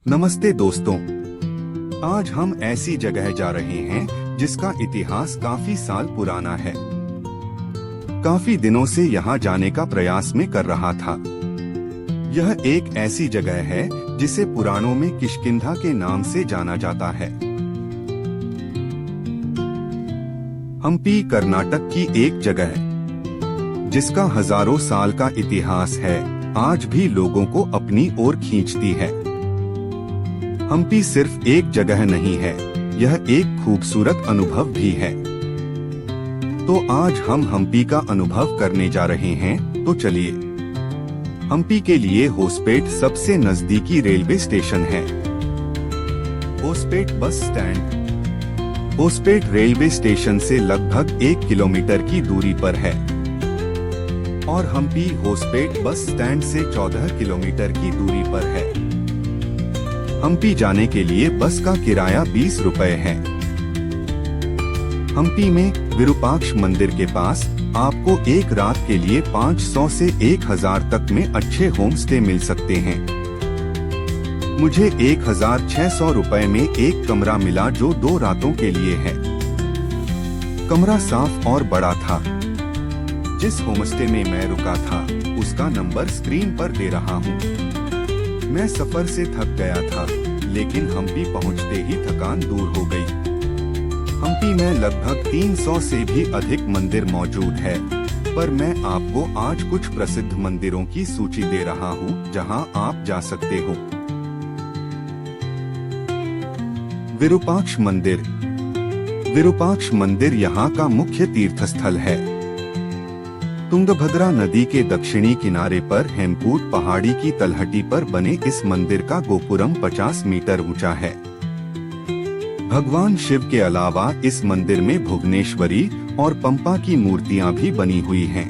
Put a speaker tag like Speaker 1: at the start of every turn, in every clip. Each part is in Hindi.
Speaker 1: नमस्ते दोस्तों, आज हम ऐसी जगह जा रहे हैं जिसका इतिहास काफी साल पुराना है। काफी दिनों से यहाँ जाने का प्रयास में कर रहा था। यह एक ऐसी जगह है जिसे पुराणों में किष्किंधा के नाम से जाना जाता है। हम्पी कर्नाटक की एक जगह जिसका हजारों साल का इतिहास है, आज भी लोगों को अपनी ओर खींचती है। हम्पी सिर्फ एक जगह नहीं है, यह एक खूबसूरत अनुभव भी है। तो आज हम हम्पी का अनुभव करने जा रहे हैं, तो चलिए। हम्पी के लिए होसपेट सबसे नजदीकी रेलवे स्टेशन है। Hospet bus stand Hospet railway station से लगभग 1 किलोमीटर की दूरी पर है और हम्पी होसपेट बस स्टैंड से 14 किलोमीटर की दूरी पर है। हम्पी जाने के लिए बस का किराया 20 रुपए है। हम्पी में विरूपाक्ष मंदिर के पास आपको एक रात के लिए 500 से 1000 तक में अच्छे होम स्टे मिल सकते हैं। मुझे 1600 रुपए में एक कमरा मिला जो 2 रातों के लिए है। कमरा साफ और बड़ा था। जिस होमस्टे में मैं रुका था उसका नंबर स्क्रीन पर दे रहा हूँ। मैं सफर से थक गया था, लेकिन हम्पी पहुंचते ही थकान दूर हो गई। हम्पी में लगभग 300 से भी अधिक मंदिर मौजूद है, पर मैं आपको आज कुछ प्रसिद्ध मंदिरों की सूची दे रहा हूँ जहाँ आप जा सकते हो। विरूपाक्ष मंदिर विरूपाक्ष मंदिर यहाँ का मुख्य तीर्थस्थल है। तुंगभद्रा नदी के दक्षिणी किनारे पर हेमकूट पहाड़ी की तलहटी पर बने इस मंदिर का गोपुरम 50 मीटर ऊंचा है। भगवान शिव के अलावा इस मंदिर में भुवनेश्वरी और पंपा की मूर्तियां भी बनी हुई हैं।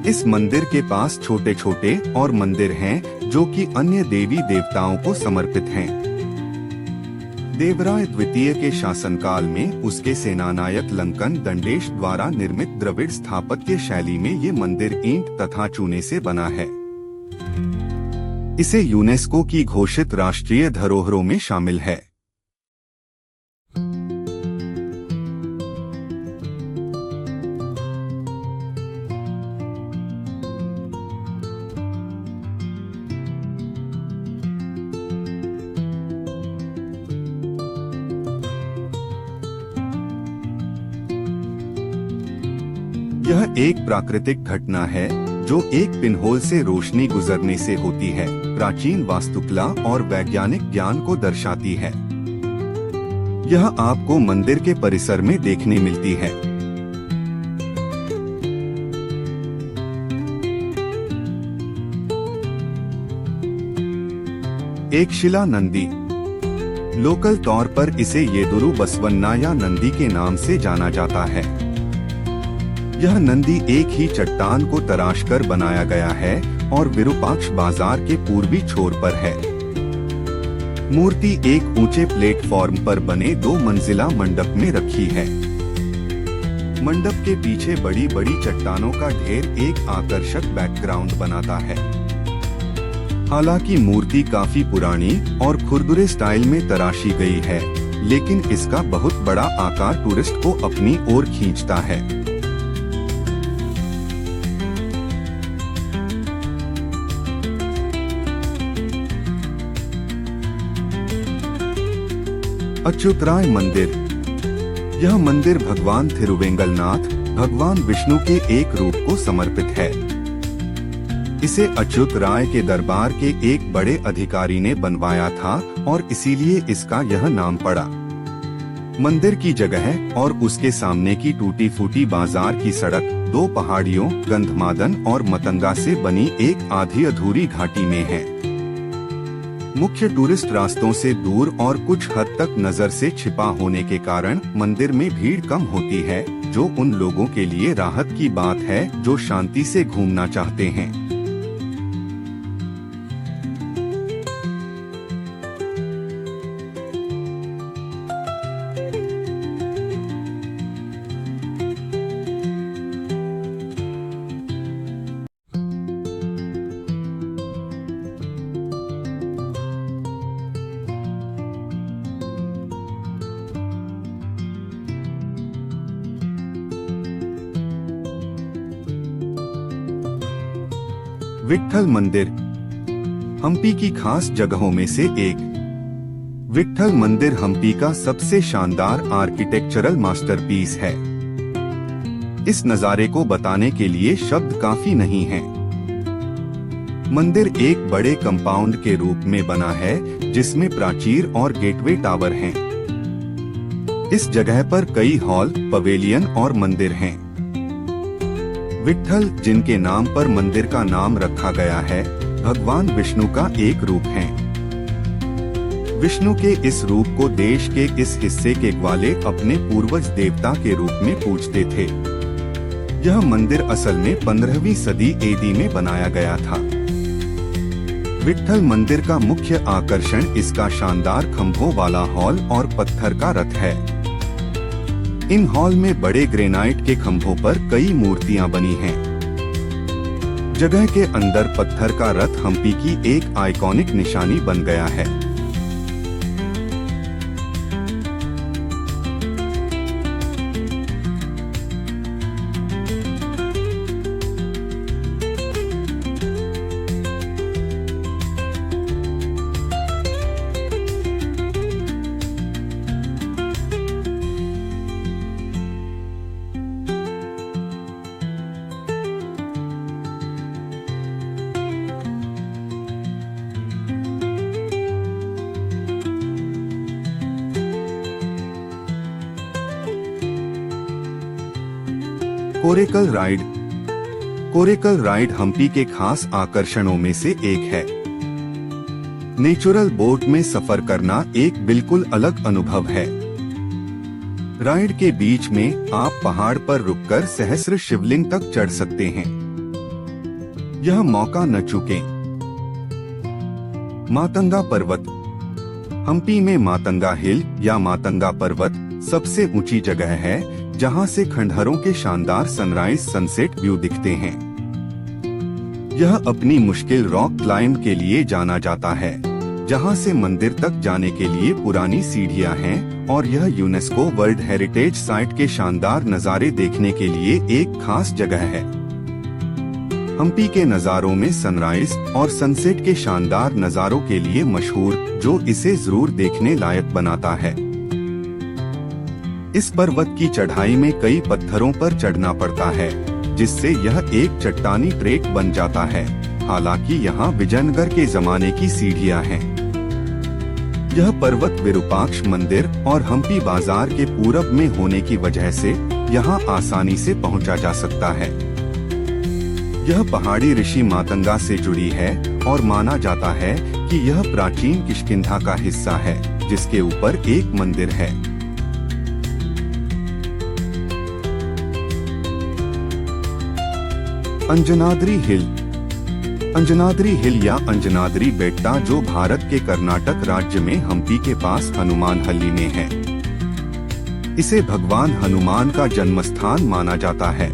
Speaker 1: इस मंदिर के पास छोटे छोटे और मंदिर हैं जो कि अन्य देवी देवताओं को समर्पित हैं। देवराय द्वितीय के शासनकाल में उसके सेनानायक लंकन दंडेश द्वारा निर्मित द्रविड़ स्थापत्य शैली में ये मंदिर ईंट तथा चूने से बना है। इसे यूनेस्को की घोषित राष्ट्रीय धरोहरों में शामिल है। यह एक प्राकृतिक घटना है जो एक पिनहोल से रोशनी गुजरने से होती है। प्राचीन वास्तुकला और वैज्ञानिक ज्ञान को दर्शाती है। यह आपको मंदिर के परिसर में देखने मिलती है। एक शिला नंदी, लोकल तौर पर इसे येदुरु बसवन्ना या नंदी के नाम से जाना जाता है। यह नंदी एक ही चट्टान को तराशकर बनाया गया है और विरूपाक्ष बाजार के पूर्वी छोर पर है। मूर्ति एक ऊंचे प्लेटफॉर्म पर बने 2 मंजिला मंडप में रखी है। मंडप के पीछे बड़ी बड़ी चट्टानों का ढेर एक आकर्षक बैकग्राउंड बनाता है। हालांकि मूर्ति काफी पुरानी और खुरदुरे स्टाइल में तराशी गई है, लेकिन इसका बहुत बड़ा आकार टूरिस्ट को अपनी ओर खींचता है। अच्युतराय मंदिर, यह मंदिर भगवान थिरुवेंगलनाथ, भगवान विष्णु के एक रूप को समर्पित है। इसे अच्युत राय के दरबार के एक बड़े अधिकारी ने बनवाया था और इसीलिए इसका यह नाम पड़ा। मंदिर की जगह और उसके सामने की टूटी फूटी बाजार की सड़क 2 पहाड़ियों गंधमादन और मतंगा से बनी एक आधी अधूरी घाटी में है। मुख्य टूरिस्ट रास्तों से दूर और कुछ हद तक नजर से छिपा होने के कारण मंदिर में भीड़ कम होती है, जो उन लोगों के लिए राहत की बात है जो शांति से घूमना चाहते हैं। विट्ठल मंदिर हम्पी की खास जगहों में से एक। विट्ठल मंदिर हम्पी का सबसे शानदार आर्किटेक्चरल मास्टरपीस है। इस नजारे को बताने के लिए शब्द काफी नहीं हैं। मंदिर एक बड़े कंपाउंड के रूप में बना है जिसमें प्राचीर और गेटवे टावर हैं। इस जगह पर कई हॉल, पवेलियन और मंदिर हैं। विट्ठल, जिनके नाम पर मंदिर का नाम रखा गया है, भगवान विष्णु का एक रूप है। विष्णु के इस रूप को देश के इस हिस्से के ग्वाले अपने पूर्वज देवता के रूप में पूजते थे। यह मंदिर असल में 15वीं सदी एडी में बनाया गया था। विट्ठल मंदिर का मुख्य आकर्षण इसका शानदार खंभों वाला हॉल और पत्थर का रथ है। इन हॉल में बड़े ग्रेनाइट के खंभों पर कई मूर्तियां बनी हैं। जगह के अंदर पत्थर का रथ हम्पी की एक आइकॉनिक निशानी बन गया है। कोरेकल राइड हम्पी के खास आकर्षणों में से एक है। नेचुरल बोट में सफर करना एक बिल्कुल अलग अनुभव है। राइड के बीच में आप पहाड़ पर रुककर सहस्र शिवलिंग तक चढ़ सकते हैं। यह मौका न चूकें। मातंगा पर्वत हम्पी में मातंगा हिल या मातंगा पर्वत सबसे ऊंची जगह है जहां से खंडहरों के शानदार सनराइज सनसेट व्यू दिखते हैं। यह अपनी मुश्किल रॉक क्लाइंब के लिए जाना जाता है, जहां से मंदिर तक जाने के लिए पुरानी सीढ़ियां हैं और यह यूनेस्को वर्ल्ड हेरिटेज साइट के शानदार नजारे देखने के लिए एक खास जगह है। हम्पी के नजारों में सनराइज और सनसेट के शानदार नजारों के लिए मशहूर, जो इसे जरूर देखने लायक बनाता है। इस पर्वत की चढ़ाई में कई पत्थरों पर चढ़ना पड़ता है, जिससे यह एक चट्टानी ट्रेक बन जाता है। हालांकि यहाँ विजयनगर के जमाने की सीढ़ियां हैं। यह पर्वत विरूपाक्ष मंदिर और हम्पी बाजार के पूरब में होने की वजह से यहाँ आसानी से पहुँचा जा सकता है। यह पहाड़ी ऋषि मातंगा से जुड़ी है और माना जाता है कि यह प्राचीन किष्किंधा का हिस्सा है, जिसके ऊपर एक मंदिर है। अंजनाद्री हिल या अंजनाद्री बेट्टा, जो भारत के कर्नाटक राज्य में हम्पी के पास हनुमानहल्ली में है। इसे भगवान हनुमान का जन्मस्थान माना जाता है।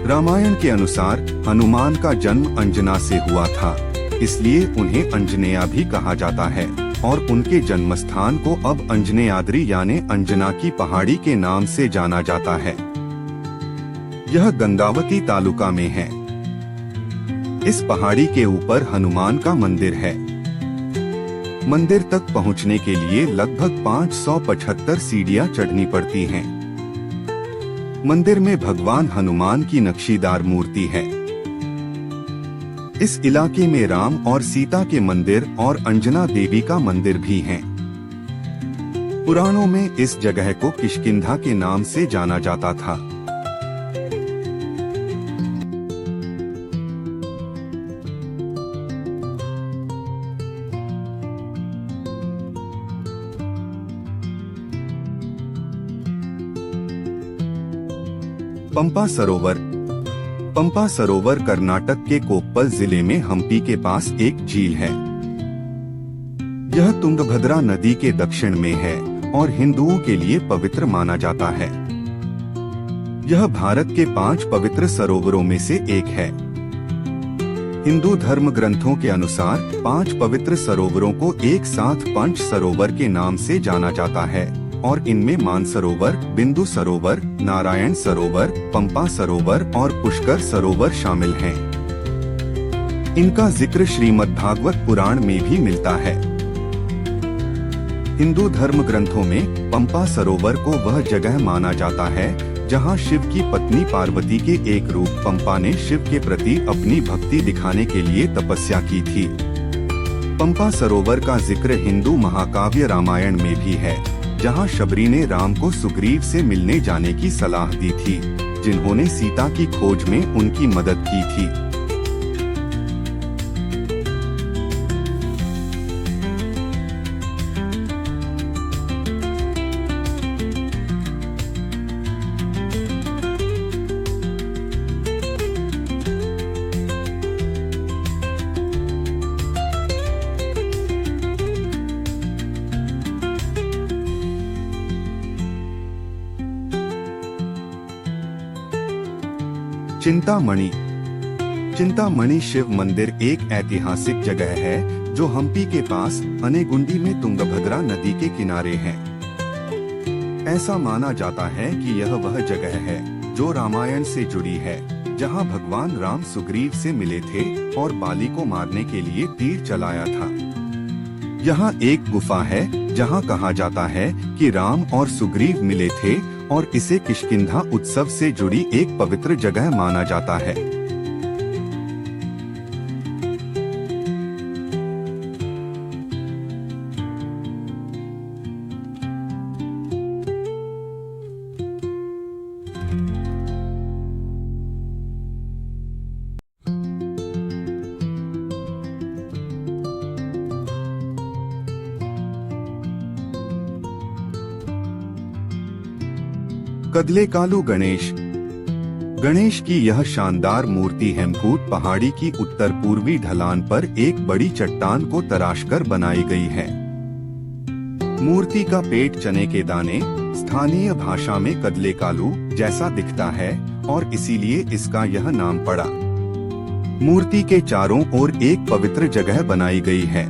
Speaker 1: रामायण के अनुसार हनुमान का जन्म अंजना से हुआ था, इसलिए उन्हें अंजनेया भी कहा जाता है और उनके जन्मस्थान को अब अंजनेयाद्री यानी अंजना की पहाड़ी के नाम से जाना जाता है। यह गंगावती तालुका में है। इस पहाड़ी के ऊपर हनुमान का मंदिर है। मंदिर तक पहुंचने के लिए लगभग 575 सीढ़ियां चढ़नी पड़ती हैं। मंदिर में भगवान हनुमान की नक्शीदार मूर्ति है। इस इलाके में राम और सीता के मंदिर और अंजना देवी का मंदिर भी हैं। पुराणों में इस जगह को किष्किंधा के नाम से जाना जाता था। पंपा सरोवर कर्नाटक के कोप्पल जिले में हम्पी के पास एक झील है। यह तुंगभद्रा नदी के दक्षिण में है और हिंदुओं के लिए पवित्र माना जाता है। यह भारत के 5 पवित्र सरोवरों में से एक है। हिंदू धर्म ग्रंथों के अनुसार 5 पवित्र सरोवरों को एक साथ पंच सरोवर के नाम से जाना जाता है और इनमें मानसरोवर, बिंदु सरोवर, नारायण सरोवर, पंपा सरोवर और पुष्कर सरोवर शामिल हैं। इनका जिक्र श्रीमद्भागवत पुराण में भी मिलता है। हिंदू धर्म ग्रंथों में पंपा सरोवर को वह जगह माना जाता है जहां शिव की पत्नी पार्वती के एक रूप पंपा ने शिव के प्रति अपनी भक्ति दिखाने के लिए तपस्या की थी। पंपा सरोवर का जिक्र हिंदू महाकाव्य रामायण में भी है, जहां शबरी ने राम को सुग्रीव से मिलने जाने की सलाह दी थी, जिन्होंने सीता की खोज में उनकी मदद की थी। चिंतामणि। चिंतामणि शिव मंदिर एक ऐतिहासिक जगह है जो हम्पी के पास अनेगुंडी में तुंगभद्रा नदी के किनारे है। ऐसा माना जाता है कि यह वह जगह है जो रामायण से जुड़ी है, जहां भगवान राम सुग्रीव से मिले थे और बाली को मारने के लिए तीर चलाया था। यहाँ एक गुफा है जहाँ कहा जाता है कि राम और सुग्रीव मिले थे और इसे किष्किंधा उत्सव से जुड़ी एक पवित्र जगह माना जाता है। कदलेकालू गणेश। गणेश की यह शानदार मूर्ति हेमकूट पहाड़ी की उत्तर पूर्वी ढलान पर एक बड़ी चट्टान को तराशकर बनाई गई है। मूर्ति का पेट चने के दाने, स्थानीय भाषा में कदलेकालू जैसा दिखता है और इसीलिए इसका यह नाम पड़ा। मूर्ति के चारों ओर एक पवित्र जगह बनाई गई है।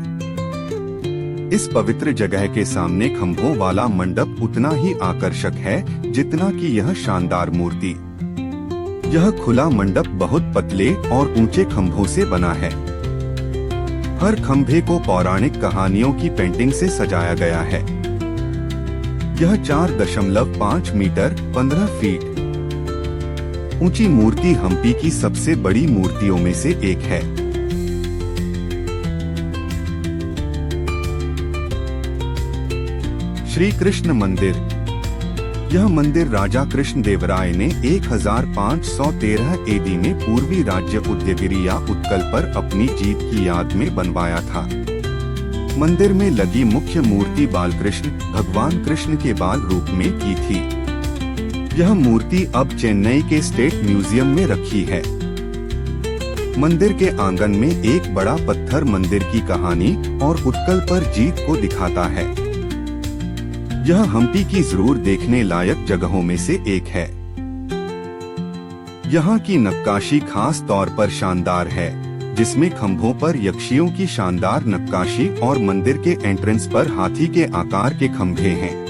Speaker 1: इस पवित्र जगह के सामने खंभों वाला मंडप उतना ही आकर्षक है जितना कि यह शानदार मूर्ति। यह खुला मंडप बहुत पतले और ऊंचे खंभों से बना है। हर खंभे को पौराणिक कहानियों की पेंटिंग से सजाया गया है। यह 4.5 मीटर 15 फीट ऊंची मूर्ति हम्पी की सबसे बड़ी मूर्तियों में से एक है। श्री कृष्ण मंदिर। यह मंदिर राजा कृष्ण देवराय ने 1513 एडी में पूर्वी राज्य उदयगिरी या उत्कल पर अपनी जीत की याद में बनवाया था। मंदिर में लगी मुख्य मूर्ति बालकृष्ण भगवान कृष्ण के बाल रूप में की थी। यह मूर्ति अब चेन्नई के स्टेट म्यूजियम में रखी है। मंदिर के आंगन में एक बड़ा पत्थर मंदिर की कहानी और उत्कल पर जीत को दिखाता है। यह हम्पी की जरूर देखने लायक जगहों में से एक है। यहाँ की नक्काशी खास तौर पर शानदार है, जिसमें खंभों पर यक्षियों की शानदार नक्काशी और मंदिर के एंट्रेंस पर हाथी के आकार के खंभे हैं।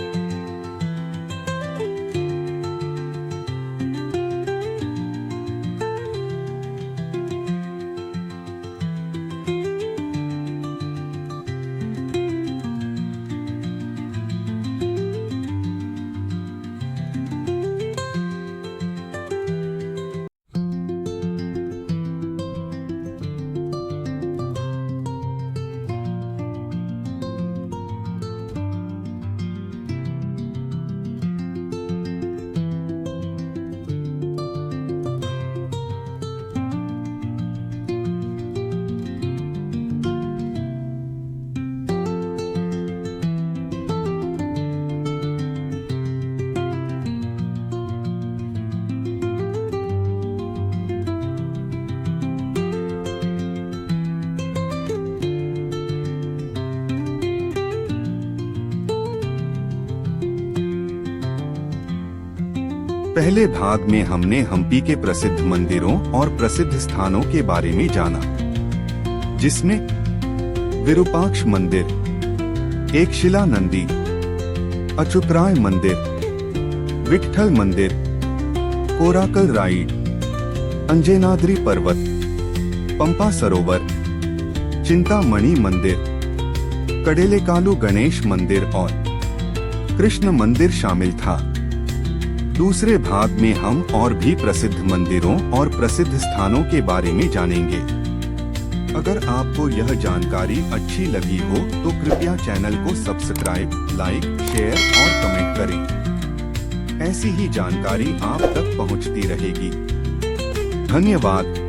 Speaker 1: पहले भाग में हमने हम्पी के प्रसिद्ध मंदिरों और प्रसिद्ध स्थानों के बारे में जाना, जिसमें विरूपाक्ष मंदिर, एकशिला नंदी, अच्युतराय मंदिर, विठ्ठल मंदिर, कोराकल राइड, अंजनाद्री पर्वत, पंपा सरोवर, चिंतामणि मंदिर, कडेलेकालु गणेश मंदिर और कृष्ण मंदिर शामिल था। दूसरे भाग में हम और भी प्रसिद्ध मंदिरों और प्रसिद्ध स्थानों के बारे में जानेंगे। अगर आपको यह जानकारी अच्छी लगी हो तो कृपया चैनल को सब्सक्राइब, लाइक, शेयर और कमेंट करें। ऐसी ही जानकारी आप तक पहुंचती रहेगी। धन्यवाद।